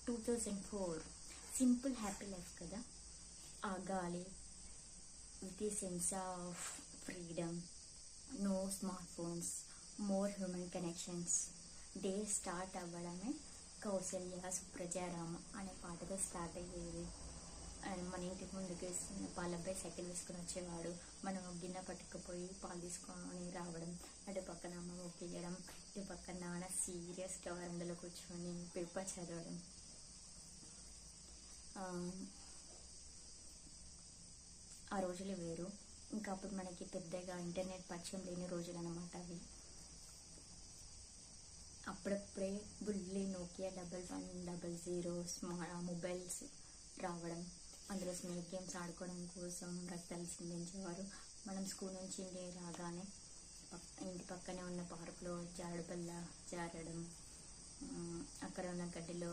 2004 simple happy life కదా. ఆ గాలి with the sense of freedom, no smart phones, more human connections. Day start అవ్వడమే కౌసల్య సుప్రజారామ అనే పాటతో స్టార్ట్ అయ్యేది. అండ్ మన ఇంటికి ముందుకు పాలబ్బాయి సైకిల్ వేసుకొని వచ్చేవాడు. మనం గిన్నె పట్టుకుపోయి పాలు తీసుకొని రావడం, అటు పక్కన అమ్మ ఒప్పియడం, ఇటు పక్కన నాన్న సీరియస్గా వరండలో కూర్చొని పేపర్ చదవడం. ఆ రోజులు వేరు. ఇంకా అప్పుడు మనకి పెద్దగా ఇంటర్నెట్ పరిచయం లేని రోజులు అన్నమాట అవి. అప్పుడప్పుడే బుల్లి నోకియా 1100 మొబైల్స్ రావడం, అందులో స్నేక్ గేమ్స్ ఆడుకోవడం కోసం రక్తాలు చిందించేవారు. మనం స్కూల్ నుంచి ఇంటికి రాగానే ఇంటి పక్కనే ఉన్న పార్కులో జారుబల్ల జారడం, అక్కడ ఉన్న గడ్డిలో